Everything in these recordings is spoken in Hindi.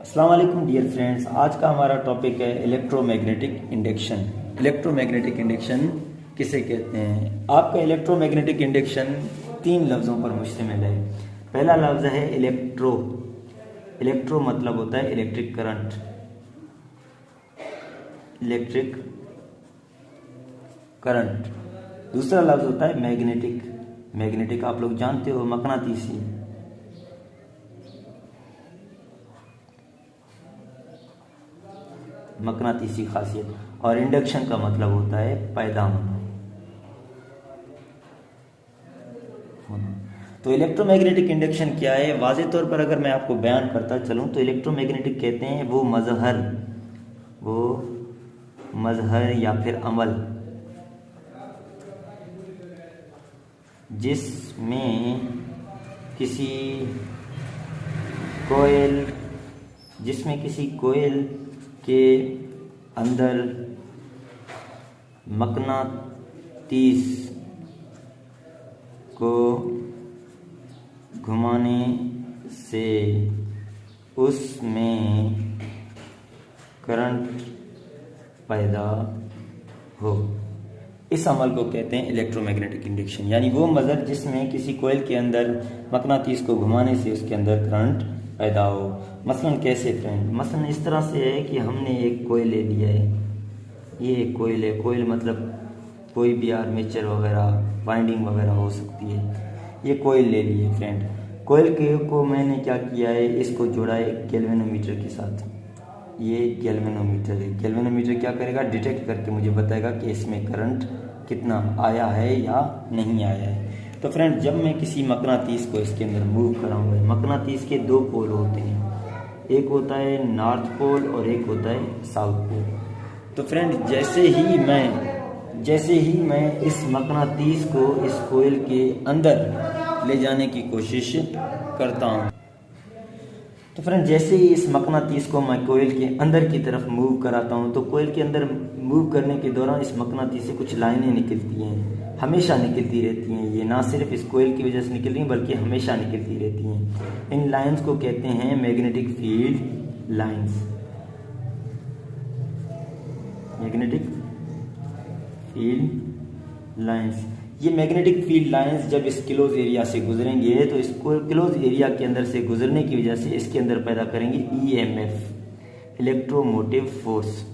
अस्सलाम वालेकुम डियर फ्रेंड्स। आज का हमारा टॉपिक है इलेक्ट्रोमैग्नेटिक इंडक्शन। इलेक्ट्रोमैग्नेटिक इंडक्शन किसे कहते हैं? आपका इलेक्ट्रोमैग्नेटिक इंडक्शन तीन लफ्ज़ों पर मुश्तमिल है। पहला लफ्ज़ है इलेक्ट्रो। इलेक्ट्रो मतलब होता है इलेक्ट्रिक करंट, इलेक्ट्रिक करंट। दूसरा लफ्ज़ होता है मैग्नेटिक। मैग्नेटिक आप लोग जानते हो, मकनातीसी। मकनातीसी खासियत। और इंडक्शन का मतलब होता है पैदा होना। तो इलेक्ट्रोमैग्नेटिक इंडक्शन क्या है? वाज़े तौर पर अगर मैं आपको बयान करता चलूँ तो इलेक्ट्रोमैग्नेटिक कहते हैं वो मजहर या फिर अमल जिसमें किसी कोयल के अंदर मकनातीस को घुमाने से उसमें करंट पैदा हो। इस अमल को कहते हैं इलेक्ट्रोमैग्नेटिक इंडक्शन। यानी वो मजहर जिसमें किसी कोयल के अंदर मकनातीस को घुमाने से उसके अंदर करंट पैदा हो। मसलन कैसे फ्रेंड? मसलन इस तरह से है कि हमने एक कोयल ले लिया है। ये एक कोयल है। कोयल मतलब कोई भी आर्मेचर वगैरह, वाइंडिंग वगैरह हो सकती है। ये कोयल ले ली है फ्रेंड। कोयल को मैंने क्या किया है, इसको जोड़ा है एक गैल्वेनोमीटर के साथ। ये गैल्वेनोमीटर है। गैल्वेनोमीटर क्या करेगा? डिटेक्ट करके मुझे बताएगा कि इसमें करंट कितना आया है या नहीं आया है। तो फ्रेंड, जब मैं किसी मकनातीस को इसके अंदर मूव कराऊंगा, मकनातीस के दो पोल होते हैं, एक होता है नॉर्थ पोल और एक होता है साउथ पोल। तो फ्रेंड, जैसे ही मैं इस मकनातीस को इस कोयल के अंदर ले जाने की कोशिश करता हूँ, तो फ्रेंड जैसे ही इस मकनातीस को मैं कोयल के अंदर की तरफ मूव कराता हूँ, तो कोयल के अंदर मूव करने के दौरान इस मकनातीस से कुछ लाइनें निकलती हैं, हमेशा निकलती रहती हैं। ये ना सिर्फ इस कोयल की वजह से निकल रही हैं बल्कि हमेशा निकलती रहती हैं। इन लाइंस को कहते हैं magnetic field lines. Magnetic field lines. ये मैग्नेटिक फील्ड लाइंस जब इस क्लोज एरिया से गुजरेंगे तो इसको क्लोज एरिया के अंदर से गुजरने की वजह से इसके अंदर पैदा करेंगे EMF, electromotive force.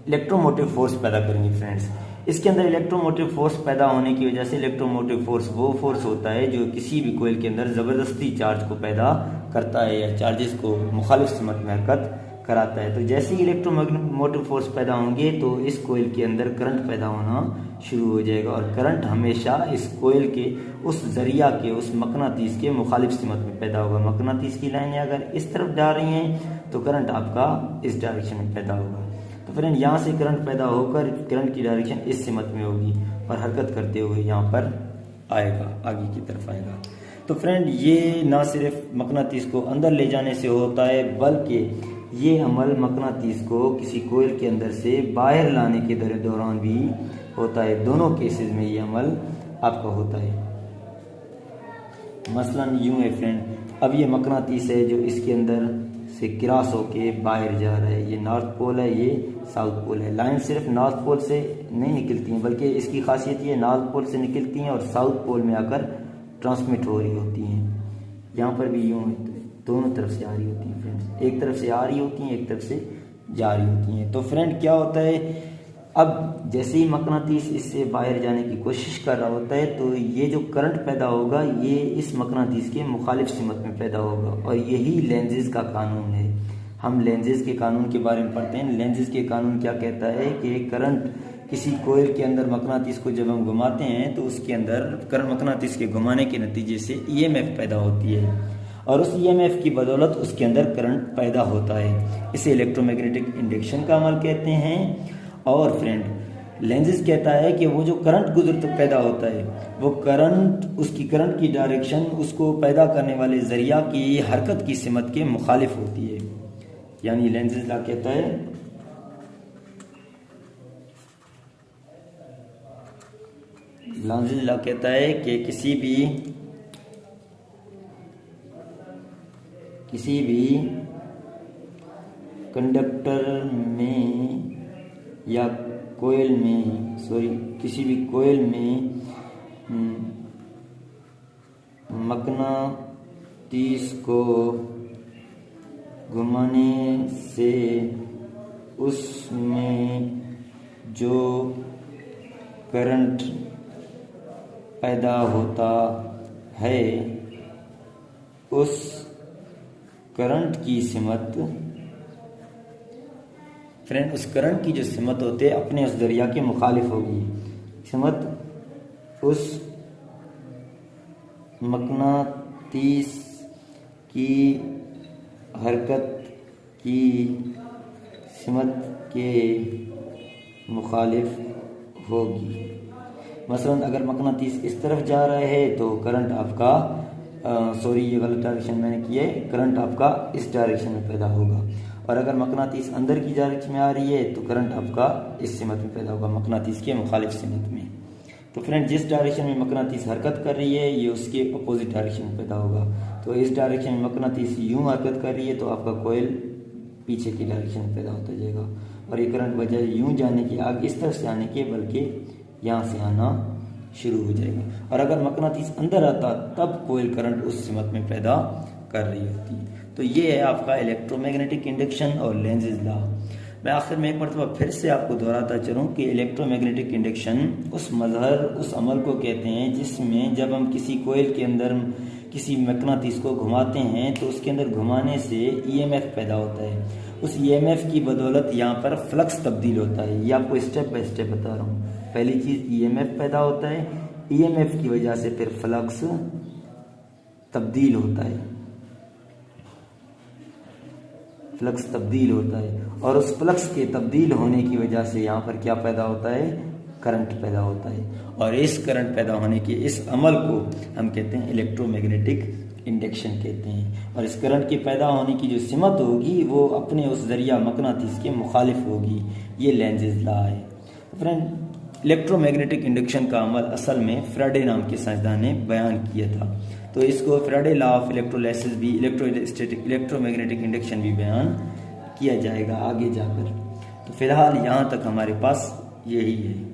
Electromotive force पैदा करेंगे फ्रेंड्स। इसके अंदर इलेक्ट्रोमोटिव फोर्स पैदा होने की वजह से, इलेक्ट्रोमोटिव फोर्स वो फोर्स होता है जो किसी भी कोयल के अंदर ज़बरदस्ती चार्ज को पैदा करता है या चार्जेस को मुखालिफ सिमत में हरकत कराता है। तो जैसे ही इलेक्ट्रोमोटिव फोर्स पैदा होंगे तो इस कोयल के अंदर करंट पैदा होना शुरू हो जाएगा। और करंट हमेशा इस कोयल के उस जरिया के, उस मकनातीस के मुखालिफ सिमत में पैदा होगा। मकनातीस की लाइनें अगर इस तरफ जा रही हैं तो करंट आपका इस डायरेक्शन में पैदा होगा। तो फ्रेंड, यहाँ से करंट पैदा होकर करंट की डायरेक्शन इस सिमत में होगी और हरकत करते हुए यहाँ पर आएगा, आगे की तरफ आएगा। तो फ्रेंड, ये ना सिर्फ मकनातीस को अंदर ले जाने से होता है बल्कि ये अमल मकनातीस को किसी कोयल के अंदर से बाहर लाने के दौरान भी होता है। दोनों केसेस में ये अमल आपका होता है। मसलन यूं है फ्रेंड, अब ये मकनातीस है जो इसके अंदर से क्रॉस होके बाहर जा रहा है। ये नॉर्थ पोल है, ये साउथ पोल है। लाइन सिर्फ नॉर्थ पोल से नहीं निकलती हैं बल्कि इसकी खासियत ये नॉर्थ पोल से निकलती हैं और साउथ पोल में आकर ट्रांसमिट हो रही होती हैं। यहाँ पर भी यूँ दोनों तरफ से आ रही होती हैं फ्रेंड्स। एक तरफ से आ रही होती हैं, एक तरफ से जा रही होती हैं। तो फ्रेंड क्या होता है, अब जैसे ही मकनातीस इससे बाहर जाने की कोशिश कर रहा होता है तो ये जो करंट पैदा होगा ये इस मकनातीस के मुखालिफ सिमत में पैदा होगा। और यही लेंजेस का कानून है। हम लेंजेस के कानून के बारे में पढ़ते हैं। लेंजेस के कानून क्या कहता है कि करंट किसी कोयल के अंदर मकनातीस को जब हम घुमाते हैं तो उसके अंदर मकनातीस के घुमाने के नतीजे से ईएमएफ पैदा होती है और उस ईएमएफ की बदौलत उसके अंदर करंट पैदा होता है। इसे इलेक्ट्रोमैग्नेटिक इंडक्शन का अमल कहते हैं। और फ्रेंड, लेंजेस कहता है कि वो जो करंट पैदा होता है वो उसकी करंट की डायरेक्शन उसको पैदा करने वाले जरिया की हरकत की सिमत के मुखालिफ होती है। यानी लेंजेस ला कहता है लेंज़ेज लॉ कहता है कि किसी भी कंडक्टर में या कोयल में किसी भी कोयल में मकनातीस को घुमाने से उसमें जो करंट पैदा होता है उस करंट की सिमत, फ्रेंड, उस करंट की जो सिमत होते है अपने उस दरिया के मुखालिफ होगी। सिमत उस मकनातीस की हरकत की सिमत के मुखालिफ होगी। मसलन अगर मकनातीस इस तरफ जा रहा है तो करंट आपका ये गलत डायरेक्शन मैंने किया है, करंट आपका इस डायरेक्शन में पैदा होगा। और अगर मकनातीस अंदर की डायरेक्शन में आ रही है तो करंट आपका इस सिमत में पैदा होगा, मकनातीस के मुखालिफ सिमत में। तो फ्रेंड, जिस डायरेक्शन में मकनातीस हरकत कर रही है ये उसके अपोजिट डायरेक्शन में पैदा होगा। तो इस डायरेक्शन में मकनातीस यूँ हरकत कर रही है तो आपका कोयल पीछे की डायरेक्शन में पैदा होता जाएगा, और ये करंट बजाय यूँ जाने की, आगे इस तरफ से आने के, बल्कि यहाँ से आना शुरू हो जाएगा। और अगर मकनातीस अंदर आता तब कोयल करंट उस सिमत में पैदा कर रही होती है। तो ये है आपका इलेक्ट्रोमैग्नेटिक इंडक्शन और लेंज़ेज लॉ। मैं आखिर में एक मरतबा फिर से आपको दोहराता चलूँ कि इलेक्ट्रोमैग्नेटिक इंडक्शन उस मजहर, उस अमल को कहते हैं जिसमें जब हम किसी कोयल के अंदर किसी मकनातीस को घुमाते हैं तो उसके अंदर घुमाने से ईएमएफ पैदा होता है। उस ईएमएफ की बदौलत यहाँ पर फ्लक्स तब्दील होता है। ये आपको स्टेप बाय स्टेप बता रहा हूँ। पहली चीज़ ईएमएफ पैदा होता है, ईएमएफ की वजह से फिर फ्लक्स तब्दील होता है, फ्लक्स तब्दील होता है, और उस फ्लक्स के तब्दील होने की वजह से यहाँ पर क्या पैदा होता है, करंट पैदा होता है। और इस करंट पैदा होने के इस अमल को हम कहते हैं इलेक्ट्रोमैग्नेटिक इंडक्शन कहते हैं। और इस करंट के पैदा होने की जो सिमत होगी वो अपने उस जरिया मकनातीस के मुखालिफ होगी। ये लेंज़ेज लॉ है। फ्रेंड, इलेक्ट्रोमैग्नेटिक इंडक्शन का अमल असल में फ्राडे नाम के साइंसदान ने बयान किया था। तो इसको फ्राडे लॉ ऑफ इलेक्ट्रोलाइसिस भी, इलेक्ट्रोमैग्नेटिक इंडक्शन भी बयान किया जाएगा आगे जाकर। तो फिलहाल यहाँ तक हमारे पास यही है।